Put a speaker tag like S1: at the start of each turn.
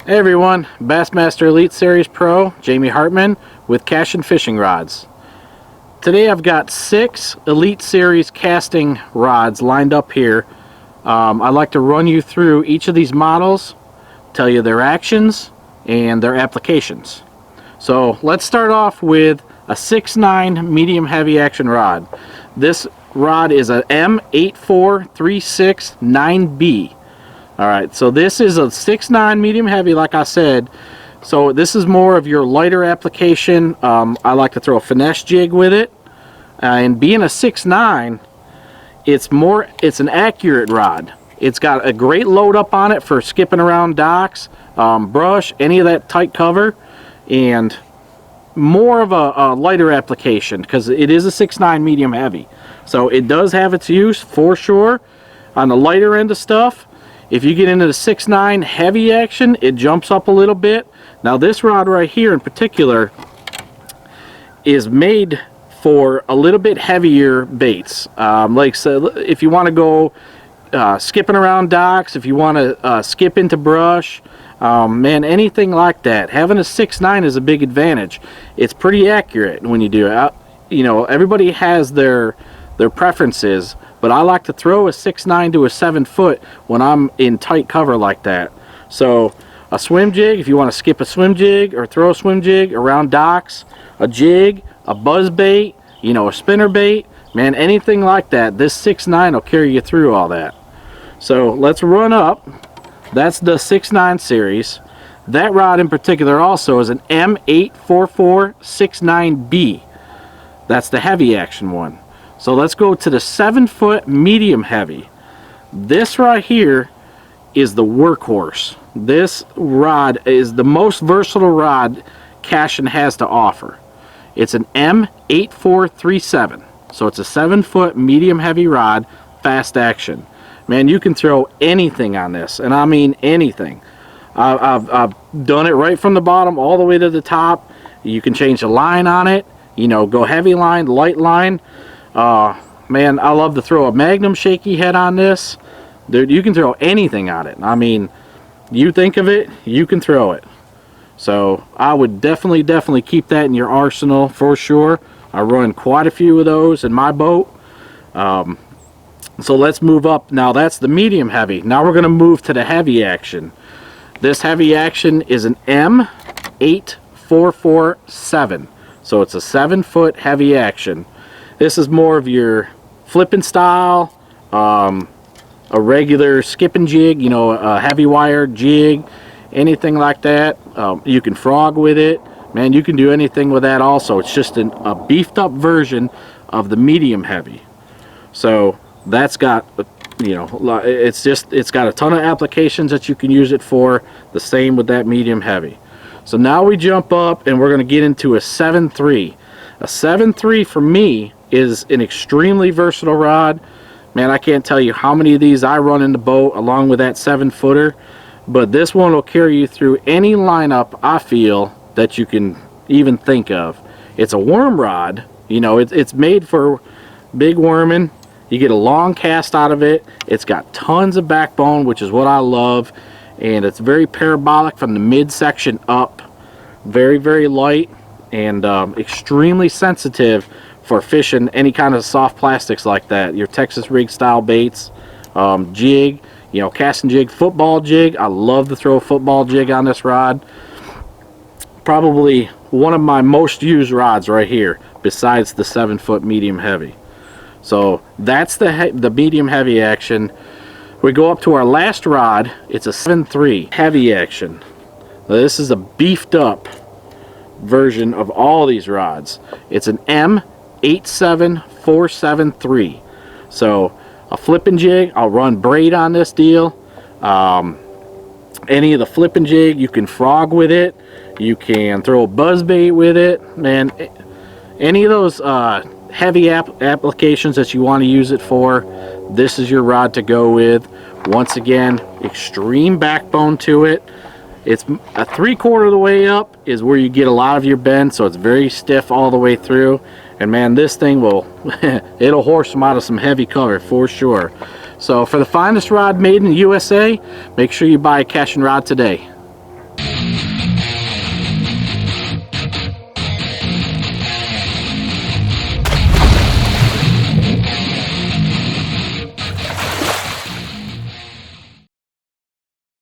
S1: Hey everyone, Bassmaster Elite Series Pro, Jamie Hartman with Cashion fishing rods. Today I've got 6 Elite Series casting rods lined up here. I'd like to run you through each of these models, tell you their actions and their applications. So let's start off with a 6'9" medium heavy action rod. This rod is a M84369B. Alright, so this is a 6'9" medium heavy, like I said. So this is more of your lighter application. I like to throw a finesse jig with it. And being a 6'9", it's an accurate rod. It's got a great load up on it for skipping around docks, brush, any of that tight cover, and more of a lighter application because it is a 6'9" medium heavy. So it does have its use for sure on the lighter end of stuff. If you get into the 6'9" heavy action, it jumps up a little bit. Now this rod right here in particular is made for a little bit heavier baits. Like so if you want to go skipping around docks, if you want to skip into brush, man, anything like that, having a 6'9" is a big advantage. It's pretty accurate when you do it. You know, everybody has their preferences, but I like to throw a 6'9" to a 7 foot when I'm in tight cover like that. So a swim jig, if you want to skip a swim jig or throw a swim jig around docks, a jig, a buzz bait, you know, a spinner bait, man, anything like that, this 6'9" will carry you through all that. So let's run up. That's the 6'9" series. That rod in particular also is an M84469B. That's the heavy action one. So let's go to the 7 foot medium heavy. This right here is the workhorse. This rod is the most versatile rod Cashion has to offer. It's an M8437. So it's a 7 foot medium heavy rod, fast action. Man, you can throw anything on this, and I mean anything. I've done it right from the bottom all the way to the top. You can change the line on it, you know, go heavy line, light line. Man, I love to throw a Magnum shaky head on this. Dude, you can throw anything on it. I mean, you think of it, you can throw it. So I would definitely keep that in your arsenal for sure. I run quite a few of those in my boat. So let's move up. Now that's the medium heavy. Now we're going to move to the heavy action. This heavy action is an M8447. So it's a 7 foot heavy action. This is more of your flipping style, a regular skipping jig, you know, a heavy wire jig, anything like that. You can frog with it. Man, you can do anything with that also. It's just a beefed up version of the medium heavy. So that's got, you know, it's got a ton of applications that you can use it for. The same with that medium heavy. So now we jump up and we're going to get into a 7.3. A 7.3 for me is an extremely versatile rod. Man, I can't tell you how many of these I run in the boat along with that 7 footer, but this one will carry you through any lineup I feel that you can even think of. It's a worm rod, you know, it's made for big worming. You get a long cast out of it. It's got tons of backbone, which is what I love, and it's very parabolic from the midsection up. Very light and extremely sensitive for fishing any kind of soft plastics like that. Your Texas rig style baits, jig, you know, casting jig, football jig. I love to throw a football jig on this rod. Probably one of my most used rods right here, besides the 7 foot medium heavy. So that's the medium heavy action. We go up to our last rod. It's a 7.3 heavy action. Now, this is a beefed up version of all these rods. It's an M87473. So a flipping jig, I'll run braid on this deal. Any of the flipping jig, you can frog with it. You can throw a buzz bait with it. Man, any of those heavy applications that you want to use it for, this is your rod to go with. Once again, extreme backbone to it. It's a 3/4 of the way up is where you get a lot of your bend, so it's very stiff all the way through. And man, this thing will it'll horse them out of some heavy cover for sure. So for the finest rod made in the USA, make sure you buy a Cashion rod today.